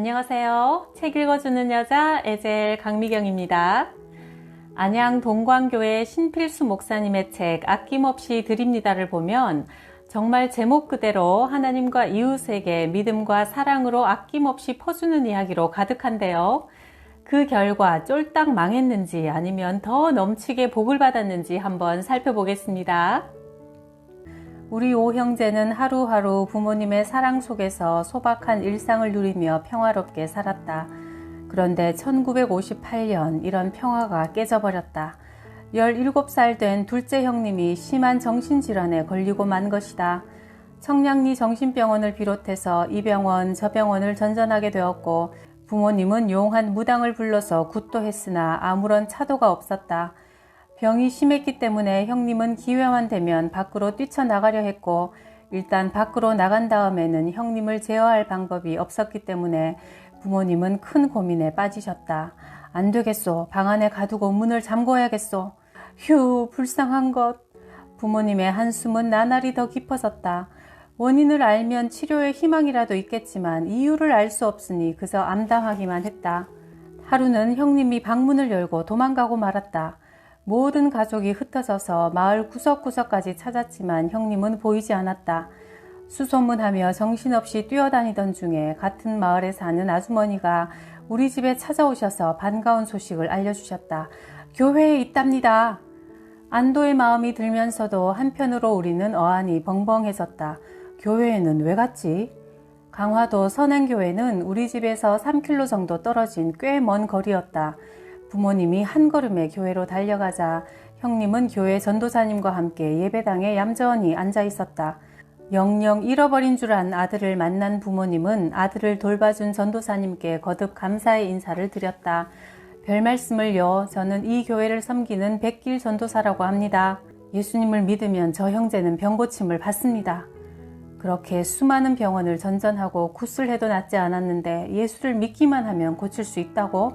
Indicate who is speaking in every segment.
Speaker 1: 안녕하세요. 책 읽어주는 여자 에젤 강미경입니다. 안양 동광교회 신필수 목사님의 책 아낌없이 드립니다를 보면 정말 제목 그대로 하나님과 이웃에게 믿음과 사랑으로 아낌없이 퍼주는 이야기로 가득한데요. 그 결과 쫄딱 망했는지 아니면 더 넘치게 복을 받았는지 한번 살펴보겠습니다. 우리 오형제는 하루하루 부모님의 사랑 속에서 소박한 일상을 누리며 평화롭게 살았다. 그런데 1958년 이런 평화가 깨져버렸다. 17살 된 둘째 형님이 심한 정신질환에 걸리고 만 것이다. 청량리 정신병원을 비롯해서 이 병원 저 병원을 전전하게 되었고 부모님은 용한 무당을 불러서 굿도 했으나 아무런 차도가 없었다. 병이 심했기 때문에 형님은 기회만 되면 밖으로 뛰쳐나가려 했고 일단 밖으로 나간 다음에는 형님을 제어할 방법이 없었기 때문에 부모님은 큰 고민에 빠지셨다. 안 되겠소. 방 안에 가두고 문을 잠궈야겠소. 휴, 불쌍한 것. 부모님의 한숨은 나날이 더 깊어졌다. 원인을 알면 치료의 희망이라도 있겠지만 이유를 알 수 없으니 그저 암담하기만 했다. 하루는 형님이 방문을 열고 도망가고 말았다. 모든 가족이 흩어져서 마을 구석구석까지 찾았지만 형님은 보이지 않았다. 수소문하며 정신없이 뛰어다니던 중에 같은 마을에 사는 아주머니가 우리 집에 찾아오셔서 반가운 소식을 알려주셨다. 교회에 있답니다. 안도의 마음이 들면서도 한편으로 우리는 어안이 벙벙해졌다. 교회에는 왜 갔지? 강화도 선행교회는 우리 집에서 3km 정도 떨어진 꽤 먼 거리였다. 부모님이 한 걸음에 교회로 달려가자 형님은 교회 전도사님과 함께 예배당에 얌전히 앉아 있었다. 영영 잃어버린 줄 안 아들을 만난 부모님은 아들을 돌봐준 전도사님께 거듭 감사의 인사를 드렸다. 별 말씀을요. 저는 이 교회를 섬기는 백길 전도사라고 합니다. 예수님을 믿으면 저 형제는 병고침을 받습니다. 그렇게 수많은 병원을 전전하고 굿을 해도 낫지 않았는데 예수를 믿기만 하면 고칠 수 있다고?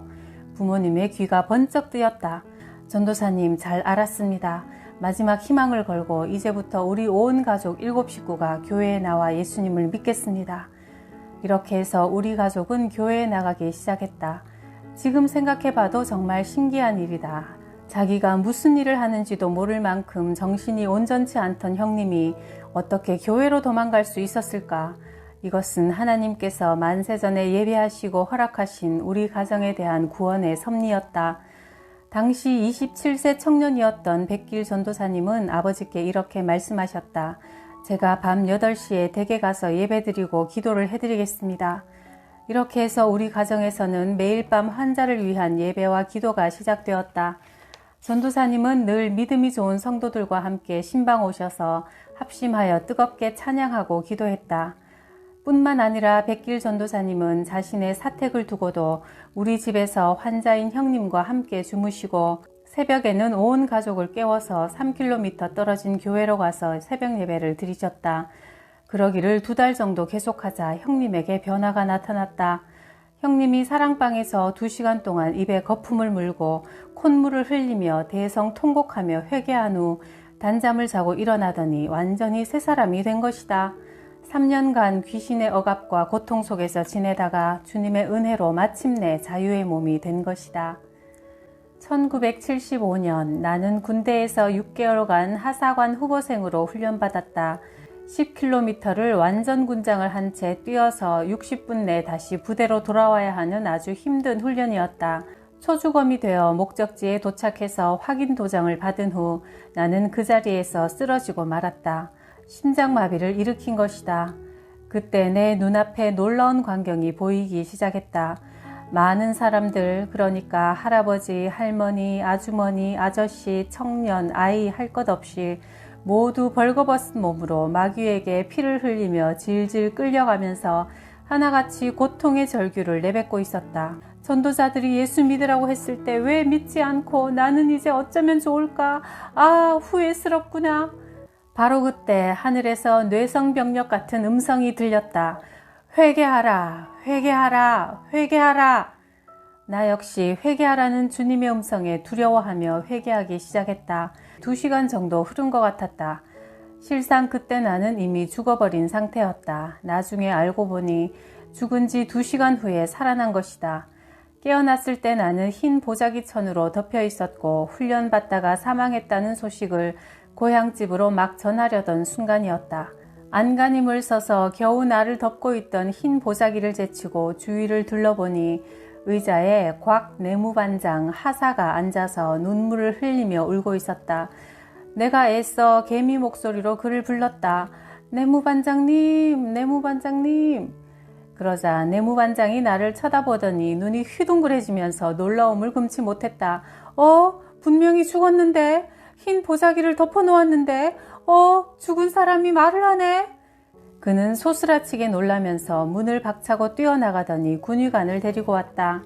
Speaker 1: 부모님의 귀가 번쩍 뜨였다. 전도사님, 잘 알았습니다. 마지막 희망을 걸고 이제부터 우리 온 가족 7식구가 교회에 나와 예수님을 믿겠습니다. 이렇게 해서 우리 가족은 교회에 나가기 시작했다. 지금 생각해봐도 정말 신기한 일이다. 자기가 무슨 일을 하는지도 모를 만큼 정신이 온전치 않던 형님이 어떻게 교회로 도망갈 수 있었을까? 이것은 하나님께서 만세전에 예비하시고 허락하신 우리 가정에 대한 구원의 섭리였다. 당시 27세 청년이었던 백길 전도사님은 아버지께 이렇게 말씀하셨다. 제가 밤 8시에 댁에 가서 예배드리고 기도를 해드리겠습니다. 이렇게 해서 우리 가정에서는 매일 밤 환자를 위한 예배와 기도가 시작되었다. 전도사님은 늘 믿음이 좋은 성도들과 함께 신방 오셔서 합심하여 뜨겁게 찬양하고 기도했다. 뿐만 아니라 백길 전도사님은 자신의 사택을 두고도 우리 집에서 환자인 형님과 함께 주무시고 새벽에는 온 가족을 깨워서 3km 떨어진 교회로 가서 새벽 예배를 드리셨다. 그러기를 2달 정도 계속하자 형님에게 변화가 나타났다. 형님이 사랑방에서 2시간 동안 입에 거품을 물고 콧물을 흘리며 대성통곡하며 회개한 후 단잠을 자고 일어나더니 완전히 새 사람이 된 것이다. 3년간 귀신의 억압과 고통 속에서 지내다가 주님의 은혜로 마침내 자유의 몸이 된 것이다. 1975년 나는 군대에서 6개월간 하사관 후보생으로 훈련받았다. 10km를 완전 군장을 한 채 뛰어서 60분 내 다시 부대로 돌아와야 하는 아주 힘든 훈련이었다. 초주검이 되어 목적지에 도착해서 확인 도장을 받은 후 나는 그 자리에서 쓰러지고 말았다. 심장마비를 일으킨 것이다. 그때 내 눈앞에 놀라운 광경이 보이기 시작했다. 많은 사람들, 그러니까 할아버지, 할머니, 아주머니, 아저씨, 청년, 아이 할 것 없이 모두 벌거벗은 몸으로 마귀에게 피를 흘리며 질질 끌려가면서 하나같이 고통의 절규를 내뱉고 있었다. 전도자들이 예수 믿으라고 했을 때 왜 믿지 않고 나는 이제 어쩌면 좋을까? 아, 후회스럽구나. 바로 그때 하늘에서 뇌성병력 같은 음성이 들렸다. 회개하라, 회개하라, 회개하라. 나 역시 회개하라는 주님의 음성에 두려워하며 회개하기 시작했다. 2시간 정도 흐른 것 같았다. 실상 그때 나는 이미 죽어버린 상태였다. 나중에 알고 보니 죽은 지 2시간 후에 살아난 것이다. 깨어났을 때 나는 흰 보자기천으로 덮여 있었고 훈련받다가 사망했다는 소식을 고향집으로 막 전하려던 순간이었다. 안간힘을 써서 겨우 나를 덮고 있던 흰 보자기를 제치고 주위를 둘러보니 의자에 곽 내무반장 하사가 앉아서 눈물을 흘리며 울고 있었다. 내가 애써 개미 목소리로 그를 불렀다. 내무반장님, 내무반장님. 그러자 내무반장이 나를 쳐다보더니 눈이 휘둥그레지면서 놀라움을 금치 못했다. 분명히 죽었는데, 흰 보자기를 덮어놓았는데, 죽은 사람이 말을 하네. 그는 소스라치게 놀라면서 문을 박차고 뛰어나가더니 군의관을 데리고 왔다.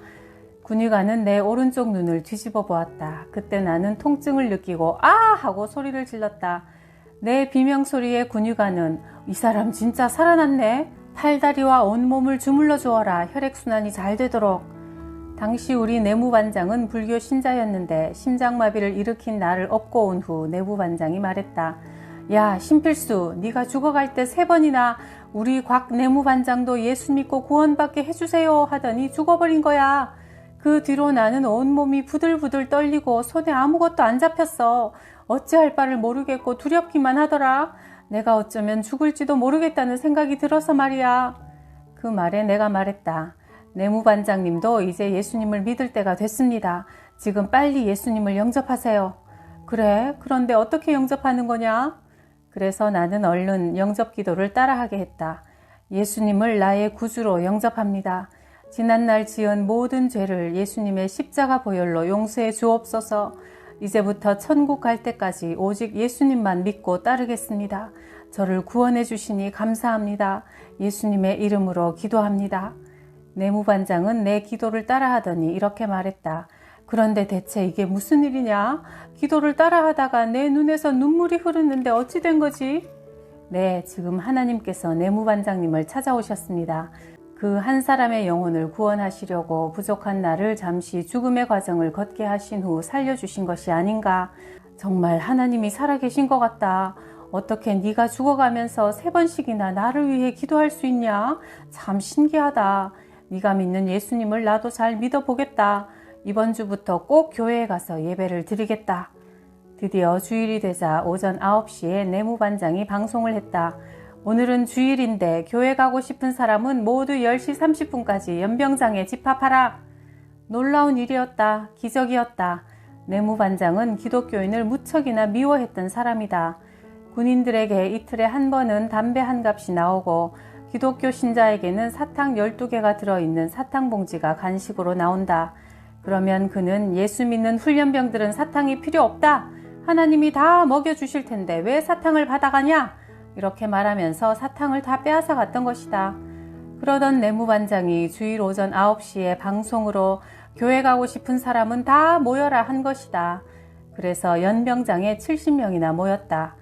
Speaker 1: 군의관은 내 오른쪽 눈을 뒤집어 보았다. 그때 나는 통증을 느끼고 아! 하고 소리를 질렀다. 내 비명소리에 군의관은 이 사람 진짜 살아났네. 팔다리와 온몸을 주물러 주어라. 혈액순환이 잘 되도록. 당시 우리 내무반장은 불교 신자였는데 심장마비를 일으킨 나를 업고 온 후 내무반장이 말했다. 야, 신필수, 네가 죽어갈 때 3번이나 우리 곽 내무반장도 예수 믿고 구원받게 해주세요 하더니 죽어버린 거야. 그 뒤로 나는 온몸이 부들부들 떨리고 손에 아무것도 안 잡혔어. 어찌할 바를 모르겠고 두렵기만 하더라. 내가 어쩌면 죽을지도 모르겠다는 생각이 들어서 말이야. 그 말에 내가 말했다. 내무반장님도 이제 예수님을 믿을 때가 됐습니다. 지금 빨리 예수님을 영접하세요. 그래? 그런데 어떻게 영접하는 거냐? 그래서 나는 얼른 영접 기도를 따라하게 했다. 예수님을 나의 구주로 영접합니다. 지난날 지은 모든 죄를 예수님의 십자가 보혈로 용서해 주옵소서. 이제부터 천국 갈 때까지 오직 예수님만 믿고 따르겠습니다. 저를 구원해 주시니 감사합니다. 예수님의 이름으로 기도합니다. 내무반장은 내 기도를 따라하더니 이렇게 말했다. 그런데 대체 이게 무슨 일이냐? 기도를 따라하다가 내 눈에서 눈물이 흐르는데 어찌 된 거지? 네, 지금 하나님께서 내무반장님을 찾아오셨습니다. 그 한 사람의 영혼을 구원하시려고 부족한 나를 잠시 죽음의 과정을 걷게 하신 후 살려주신 것이 아닌가. 정말 하나님이 살아계신 것 같다. 어떻게 네가 죽어가면서 3번씩이나 나를 위해 기도할 수 있냐? 참 신기하다. 네가 믿는 예수님을 나도 잘 믿어보겠다. 이번 주부터 꼭 교회에 가서 예배를 드리겠다. 드디어 주일이 되자 오전 9시에 내무반장이 방송을 했다. 오늘은 주일인데 교회 가고 싶은 사람은 모두 10시 30분까지 연병장에 집합하라. 놀라운 일이었다. 기적이었다. 내무반장은 기독교인을 무척이나 미워했던 사람이다. 군인들에게 이틀에 한 번은 담배 한 값이 나오고 기독교 신자에게는 사탕 12개가 들어있는 사탕봉지가 간식으로 나온다. 그러면 그는 예수 믿는 훈련병들은 사탕이 필요 없다. 하나님이 다 먹여주실 텐데 왜 사탕을 받아가냐? 이렇게 말하면서 사탕을 다 빼앗아 갔던 것이다. 그러던 내무반장이 주일 오전 9시에 방송으로 교회 가고 싶은 사람은 다 모여라 한 것이다. 그래서 연병장에 70명이나 모였다.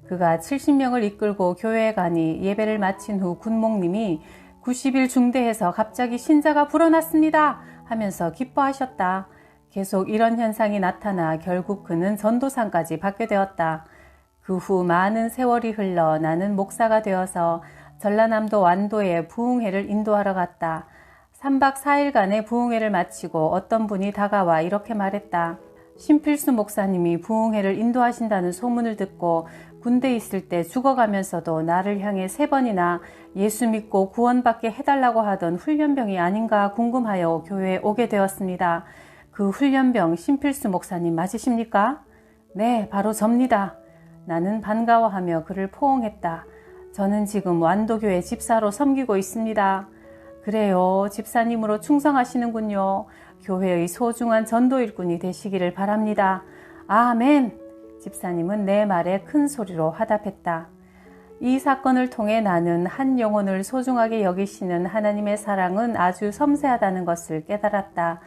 Speaker 1: 그가 70명을 이끌고 교회에 가니 예배를 마친 후 군목님이 90일 중대에서 갑자기 신자가 불어났습니다 하면서 기뻐하셨다. 계속 이런 현상이 나타나 결국 그는 전도사까지 받게 되었다. 그 후 많은 세월이 흘러 나는 목사가 되어서 전라남도 완도에 부흥회를 인도하러 갔다. 3박 4일간의 부흥회를 마치고 어떤 분이 다가와 이렇게 말했다. 신필수 목사님이 부흥회를 인도하신다는 소문을 듣고 군대에 있을 때 죽어가면서도 나를 향해 3번이나 예수 믿고 구원받게 해달라고 하던 훈련병이 아닌가 궁금하여 교회에 오게 되었습니다. 그 훈련병 신필수 목사님 맞으십니까? 네, 바로 접니다. 나는 반가워하며 그를 포옹했다. 저는 지금 완도교회 집사로 섬기고 있습니다. 그래요, 집사님으로 충성하시는군요. 교회의 소중한 전도 일꾼이 되시기를 바랍니다. 아멘! 집사님은 내 말에 큰 소리로 화답했다. 이 사건을 통해 나는 한 영혼을 소중하게 여기시는 하나님의 사랑은 아주 섬세하다는 것을 깨달았다.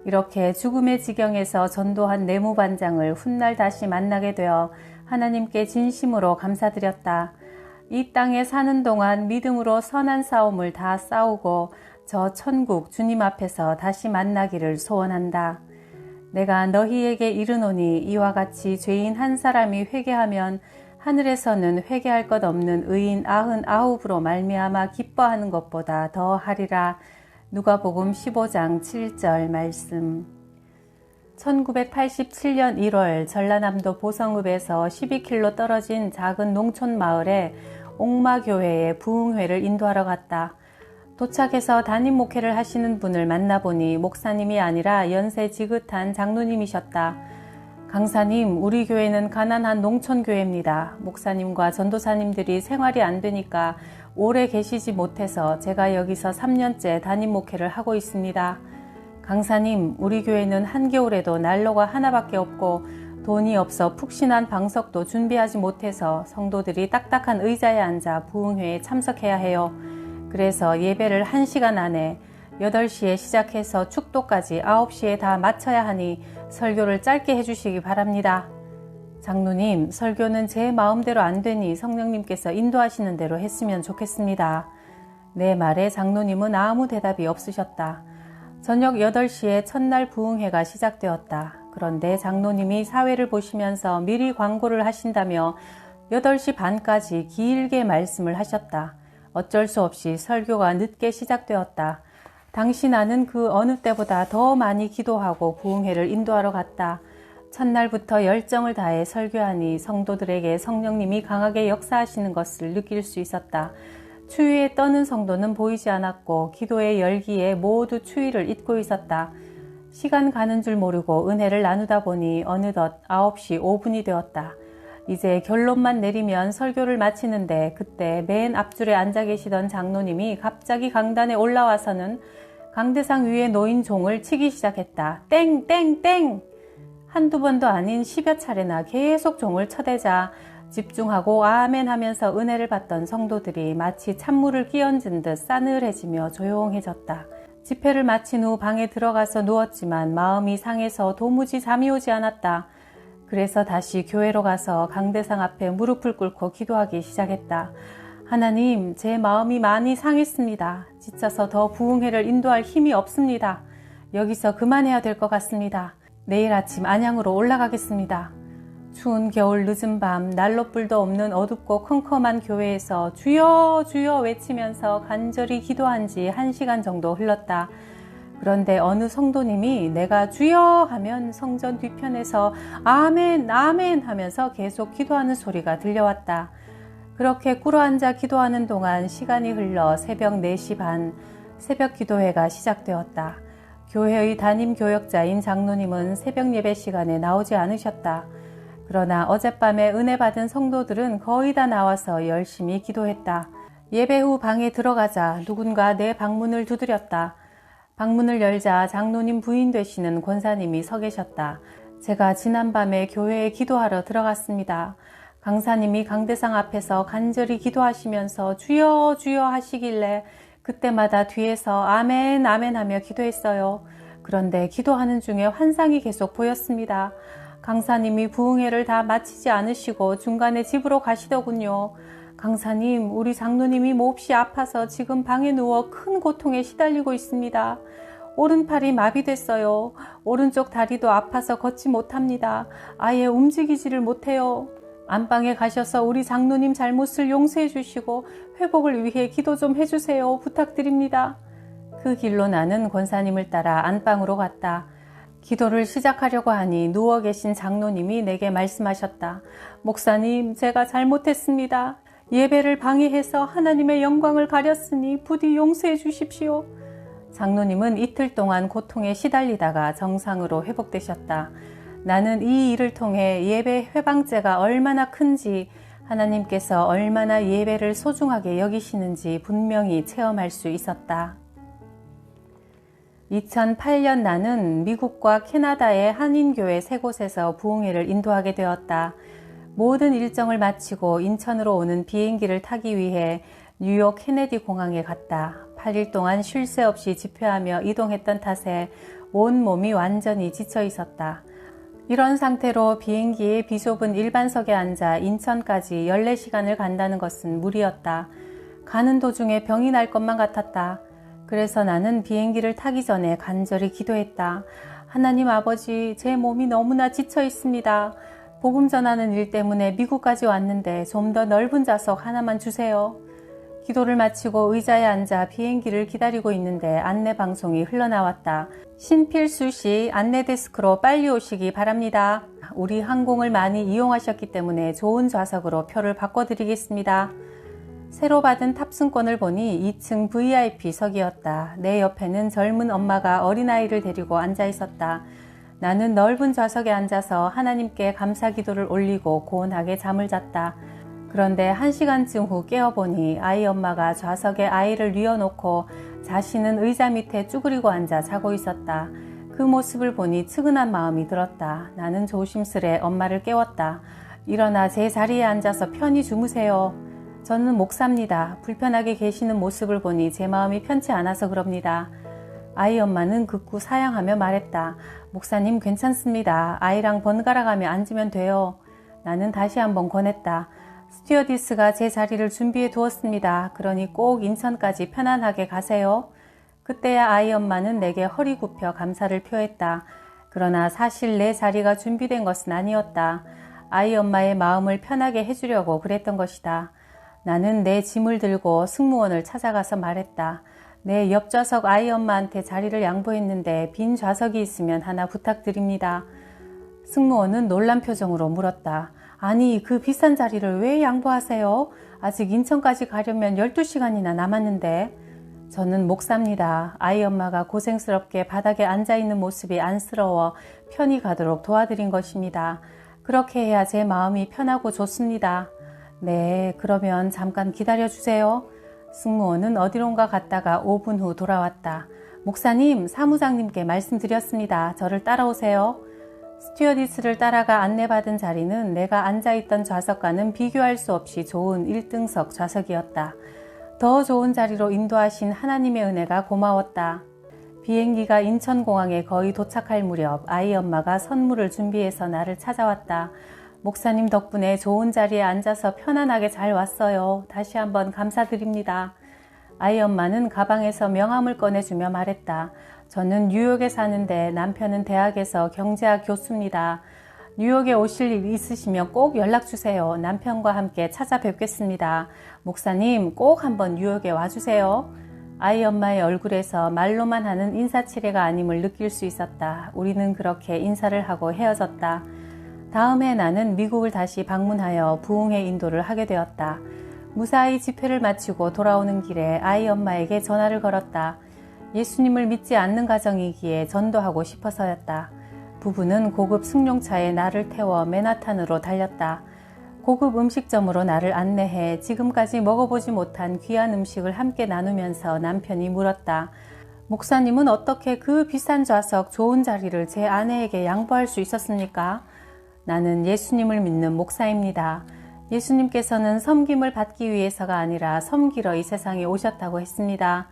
Speaker 1: 이렇게 죽음의 지경에서 전도한 내무반장을 훗날 다시 만나게 되어 하나님께 진심으로 감사드렸다. 이 땅에 사는 동안 믿음으로 선한 싸움을 다 싸우고 저 천국 주님 앞에서 다시 만나기를 소원한다. 내가 너희에게 이르노니 이와 같이 죄인 한 사람이 회개하면 하늘에서는 회개할 것 없는 의인 99으로 말미암아 기뻐하는 것보다 더 하리라. 누가복음 15장 7절 말씀. 1987년 1월 전라남도 보성읍에서 12km 떨어진 작은 농촌 마을에 옥마교회의 부흥회를 인도하러 갔다. 도착해서 담임 목회를 하시는 분을 만나보니 목사님이 아니라 연세 지긋한 장로님이셨다. 강사님, 우리 교회는 가난한 농촌교회입니다. 목사님과 전도사님들이 생활이 안 되니까 오래 계시지 못해서 제가 여기서 3년째 담임 목회를 하고 있습니다. 강사님, 우리 교회는 한겨울에도 난로가 하나밖에 없고 돈이 없어 푹신한 방석도 준비하지 못해서 성도들이 딱딱한 의자에 앉아 부흥회에 참석해야 해요. 그래서 예배를 1시간 안에 8시에 시작해서 축도까지 9시에 다 마쳐야 하니 설교를 짧게 해주시기 바랍니다. 장로님, 설교는 제 마음대로 안 되니 성령님께서 인도하시는 대로 했으면 좋겠습니다. 내 말에 장로님은 아무 대답이 없으셨다. 저녁 8시에 첫날 부흥회가 시작되었다. 그런데 장로님이 사회를 보시면서 미리 광고를 하신다며 8시 반까지 길게 말씀을 하셨다. 어쩔 수 없이 설교가 늦게 시작되었다. 당시 나는 그 어느 때보다 더 많이 기도하고 부흥회를 인도하러 갔다. 첫날부터 열정을 다해 설교하니 성도들에게 성령님이 강하게 역사하시는 것을 느낄 수 있었다. 추위에 떠는 성도는 보이지 않았고 기도의 열기에 모두 추위를 잊고 있었다. 시간 가는 줄 모르고 은혜를 나누다 보니 어느덧 9시 5분이 되었다. 이제 결론만 내리면 설교를 마치는데 그때 맨 앞줄에 앉아 계시던 장로님이 갑자기 강단에 올라와서는 강대상 위에 놓인 종을 치기 시작했다. 땡! 땡! 땡! 한두 번도 아닌 10여 차례나 계속 종을 쳐대자 집중하고 아멘 하면서 은혜를 받던 성도들이 마치 찬물을 끼얹은 듯 싸늘해지며 조용해졌다. 집회를 마친 후 방에 들어가서 누웠지만 마음이 상해서 도무지 잠이 오지 않았다. 그래서 다시 교회로 가서 강대상 앞에 무릎을 꿇고 기도하기 시작했다. 하나님, 제 마음이 많이 상했습니다. 지쳐서 더 부흥회를 인도할 힘이 없습니다. 여기서 그만해야 될 것 같습니다. 내일 아침 안양으로 올라가겠습니다. 추운 겨울 늦은 밤 난로불도 없는 어둡고 컴컴한 교회에서 주여 주여 외치면서 간절히 기도한 지 1시간 정도 흘렀다. 그런데 어느 성도님이 내가 주여 하면 성전 뒤편에서 아멘 아멘 하면서 계속 기도하는 소리가 들려왔다. 그렇게 꿇어앉아 기도하는 동안 시간이 흘러 새벽 4시 반 새벽 기도회가 시작되었다. 교회의 담임 교역자인 장로님은 새벽 예배 시간에 나오지 않으셨다. 그러나 어젯밤에 은혜 받은 성도들은 거의 다 나와서 열심히 기도했다. 예배 후 방에 들어가자 누군가 내 방문을 두드렸다. 방문을 열자 장로님 부인 되시는 권사님이 서 계셨다. 제가 지난밤에 교회에 기도하러 들어갔습니다. 강사님이 강대상 앞에서 간절히 기도하시면서 주여 주여 하시길래 그때마다 뒤에서 아멘 아멘 하며 기도했어요. 그런데 기도하는 중에 환상이 계속 보였습니다. 강사님이 부흥회를 다 마치지 않으시고 중간에 집으로 가시더군요. 강사님, 우리 장로님이 몹시 아파서 지금 방에 누워 큰 고통에 시달리고 있습니다. 오른팔이 마비됐어요. 오른쪽 다리도 아파서 걷지 못합니다. 아예 움직이지를 못해요. 안방에 가셔서 우리 장로님 잘못을 용서해 주시고 회복을 위해 기도 좀 해주세요. 부탁드립니다. 그 길로 나는 권사님을 따라 안방으로 갔다. 기도를 시작하려고 하니 누워 계신 장로님이 내게 말씀하셨다. 목사님, 제가 잘못했습니다. 예배를 방해해서 하나님의 영광을 가렸으니 부디 용서해 주십시오. 장로님은 이틀 동안 고통에 시달리다가 정상으로 회복되셨다. 나는 이 일을 통해 예배 회방죄가 얼마나 큰지 하나님께서 얼마나 예배를 소중하게 여기시는지 분명히 체험할 수 있었다. 2008년 나는 미국과 캐나다의 한인교회 3곳에서 부흥회를 인도하게 되었다. 모든 일정을 마치고 인천으로 오는 비행기를 타기 위해 뉴욕 케네디 공항에 갔다. 8일 동안 쉴 새 없이 집회하며 이동했던 탓에 온몸이 완전히 지쳐 있었다. 이런 상태로 비행기의 비좁은 일반석에 앉아 인천까지 14시간을 간다는 것은 무리였다. 가는 도중에 병이 날 것만 같았다. 그래서 나는 비행기를 타기 전에 간절히 기도했다. 하나님 아버지, 제 몸이 너무나 지쳐 있습니다. 복음 전하는 일 때문에 미국까지 왔는데 좀 더 넓은 좌석 하나만 주세요. 기도를 마치고 의자에 앉아 비행기를 기다리고 있는데 안내 방송이 흘러나왔다. 신필수 씨 안내 데스크로 빨리 오시기 바랍니다. 우리 항공을 많이 이용하셨기 때문에 좋은 좌석으로 표를 바꿔드리겠습니다. 새로 받은 탑승권을 보니 2층 VIP석이었다. 내 옆에는 젊은 엄마가 어린아이를 데리고 앉아 있었다. 나는 넓은 좌석에 앉아서 하나님께 감사 기도를 올리고 고운하게 잠을 잤다. 그런데 1시간쯤 후 깨어보니 아이 엄마가 좌석에 아이를 뉘어놓고 자신은 의자 밑에 쭈그리고 앉아 자고 있었다. 그 모습을 보니 측은한 마음이 들었다. 나는 조심스레 엄마를 깨웠다. 일어나 제 자리에 앉아서 편히 주무세요. 저는 목사입니다. 불편하게 계시는 모습을 보니 제 마음이 편치 않아서 그럽니다. 아이 엄마는 극구 사양하며 말했다. 목사님 괜찮습니다. 아이랑 번갈아가며 앉으면 돼요. 나는 다시 한번 권했다. 스튜어디스가 제 자리를 준비해 두었습니다. 그러니 꼭 인천까지 편안하게 가세요. 그때야 아이 엄마는 내게 허리 굽혀 감사를 표했다. 그러나 사실 내 자리가 준비된 것은 아니었다. 아이 엄마의 마음을 편하게 해주려고 그랬던 것이다. 나는 내 짐을 들고 승무원을 찾아가서 말했다. 내 옆좌석 아이 엄마한테 자리를 양보했는데 빈 좌석이 있으면 하나 부탁드립니다. 승무원은 놀란 표정으로 물었다. 아니, 그 비싼 자리를 왜 양보하세요? 아직 인천까지 가려면 12시간이나 남았는데. 저는 목사입니다. 아이 엄마가 고생스럽게 바닥에 앉아있는 모습이 안쓰러워 편히 가도록 도와드린 것입니다. 그렇게 해야 제 마음이 편하고 좋습니다. 네, 그러면 잠깐 기다려주세요. 승무원은 어디론가 갔다가 5분 후 돌아왔다. 목사님, 사무장님께 말씀드렸습니다. 저를 따라오세요. 스튜어디스를 따라가 안내받은 자리는 내가 앉아있던 좌석과는 비교할 수 없이 좋은 1등석 좌석이었다. 더 좋은 자리로 인도하신 하나님의 은혜가 고마웠다. 비행기가 인천공항에 거의 도착할 무렵 아이 엄마가 선물을 준비해서 나를 찾아왔다. 목사님 덕분에 좋은 자리에 앉아서 편안하게 잘 왔어요. 다시 한번 감사드립니다. 아이 엄마는 가방에서 명함을 꺼내주며 말했다. 저는 뉴욕에 사는데 남편은 대학에서 경제학 교수입니다. 뉴욕에 오실 일 있으시면 꼭 연락주세요. 남편과 함께 찾아뵙겠습니다. 목사님 꼭 한번 뉴욕에 와주세요. 아이 엄마의 얼굴에서 말로만 하는 인사치레가 아님을 느낄 수 있었다. 우리는 그렇게 인사를 하고 헤어졌다. 다음해 나는 미국을 다시 방문하여 부흥회 인도를 하게 되었다. 무사히 집회를 마치고 돌아오는 길에 아이 엄마에게 전화를 걸었다. 예수님을 믿지 않는 가정이기에 전도하고 싶어서였다. 부부는 고급 승용차에 나를 태워 맨하탄으로 달렸다. 고급 음식점으로 나를 안내해 지금까지 먹어보지 못한 귀한 음식을 함께 나누면서 남편이 물었다. 목사님은 어떻게 그 비싼 좌석 좋은 자리를 제 아내에게 양보할 수 있었습니까? 나는 예수님을 믿는 목사입니다. 예수님께서는 섬김을 받기 위해서가 아니라 섬기러 이 세상에 오셨다고 했습니다.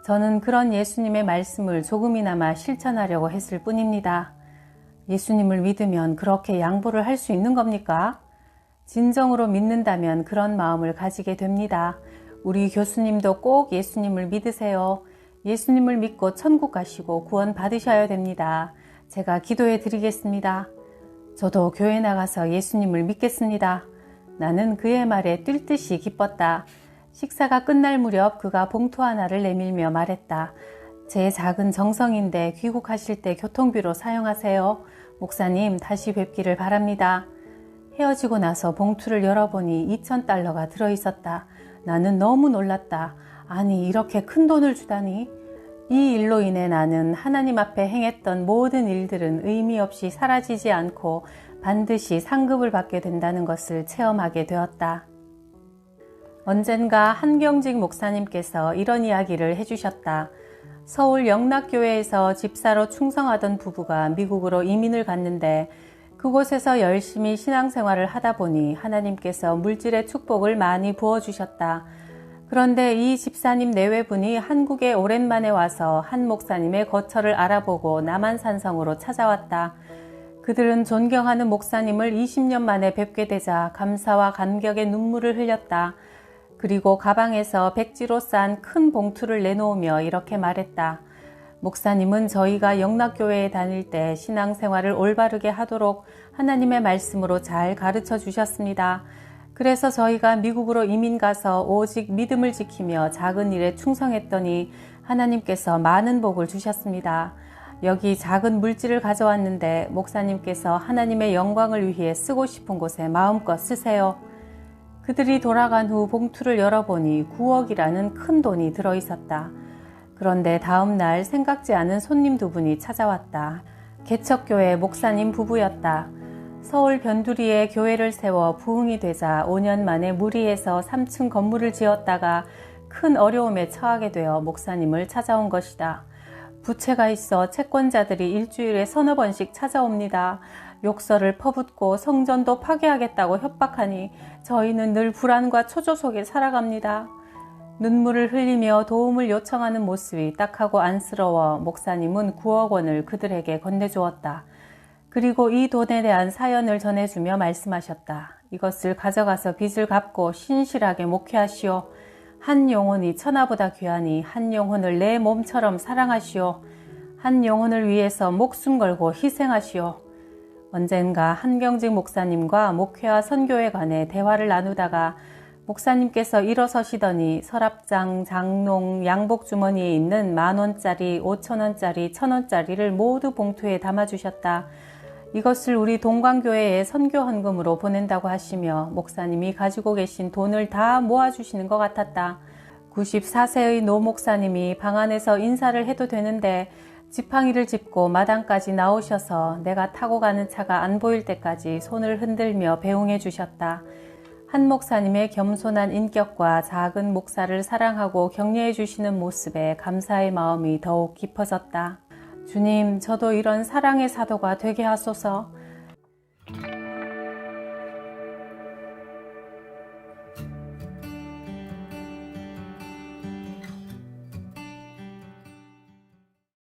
Speaker 1: 저는 그런 예수님의 말씀을 조금이나마 실천하려고 했을 뿐입니다. 예수님을 믿으면 그렇게 양보를 할 수 있는 겁니까? 진정으로 믿는다면 그런 마음을 가지게 됩니다. 우리 교수님도 꼭 예수님을 믿으세요. 예수님을 믿고 천국 가시고 구원 받으셔야 됩니다. 제가 기도해 드리겠습니다. 저도 교회 나가서 예수님을 믿겠습니다. 나는 그의 말에 뛸 듯이 기뻤다. 식사가 끝날 무렵 그가 봉투 하나를 내밀며 말했다. 제 작은 정성인데 귀국하실 때 교통비로 사용하세요. 목사님 다시 뵙기를 바랍니다. 헤어지고 나서 봉투를 열어보니 2,000달러가 들어있었다. 나는 너무 놀랐다. 아니 이렇게 큰 돈을 주다니. 이 일로 인해 나는 하나님 앞에 행했던 모든 일들은 의미 없이 사라지지 않고 반드시 상급을 받게 된다는 것을 체험하게 되었다. 언젠가 한경직 목사님께서 이런 이야기를 해주셨다. 서울 영락교회에서 집사로 충성하던 부부가 미국으로 이민을 갔는데 그곳에서 열심히 신앙생활을 하다 보니 하나님께서 물질의 축복을 많이 부어주셨다. 그런데 이 집사님 내외분이 한국에 오랜만에 와서 한 목사님의 거처를 알아보고 남한산성으로 찾아왔다. 그들은 존경하는 목사님을 20년 만에 뵙게 되자 감사와 감격의 눈물을 흘렸다. 그리고 가방에서 백지로 싼 큰 봉투를 내놓으며 이렇게 말했다. 목사님은 저희가 영락교회에 다닐 때 신앙생활을 올바르게 하도록 하나님의 말씀으로 잘 가르쳐 주셨습니다. 그래서 저희가 미국으로 이민 가서 오직 믿음을 지키며 작은 일에 충성했더니 하나님께서 많은 복을 주셨습니다. 여기 작은 물질을 가져왔는데 목사님께서 하나님의 영광을 위해 쓰고 싶은 곳에 마음껏 쓰세요. 그들이 돌아간 후 봉투를 열어보니 9억이라는 큰 돈이 들어있었다. 그런데 다음 날 생각지 않은 손님 두 분이 찾아왔다. 개척교회 목사님 부부였다. 서울 변두리에 교회를 세워 부흥이 되자 5년 만에 무리해서 3층 건물을 지었다가 큰 어려움에 처하게 되어 목사님을 찾아온 것이다. 부채가 있어 채권자들이 일주일에 서너 번씩 찾아옵니다. 욕설을 퍼붓고 성전도 파괴하겠다고 협박하니 저희는 늘 불안과 초조 속에 살아갑니다. 눈물을 흘리며 도움을 요청하는 모습이 딱하고 안쓰러워 목사님은 9억 원을 그들에게 건네주었다. 그리고 이 돈에 대한 사연을 전해주며 말씀하셨다. 이것을 가져가서 빚을 갚고 신실하게 목회하시오. 한 영혼이 천하보다 귀하니 한 영혼을 내 몸처럼 사랑하시오. 한 영혼을 위해서 목숨 걸고 희생하시오. 언젠가 한경직 목사님과 목회와 선교에 관해 대화를 나누다가 목사님께서 일어서시더니 서랍장, 장롱, 양복 주머니에 있는 10,000원짜리, 5,000원짜리, 1,000원짜리를 모두 봉투에 담아주셨다. 이것을 우리 동광교회에 선교 헌금으로 보낸다고 하시며 목사님이 가지고 계신 돈을 다 모아주시는 것 같았다. 94세의 노 목사님이 방 안에서 인사를 해도 되는데 지팡이를 짚고 마당까지 나오셔서 내가 타고 가는 차가 안 보일 때까지 손을 흔들며 배웅해 주셨다. 한 목사님의 겸손한 인격과 작은 목사를 사랑하고 격려해 주시는 모습에 감사의 마음이 더욱 깊어졌다. 주님, 저도 이런 사랑의 사도가 되게 하소서.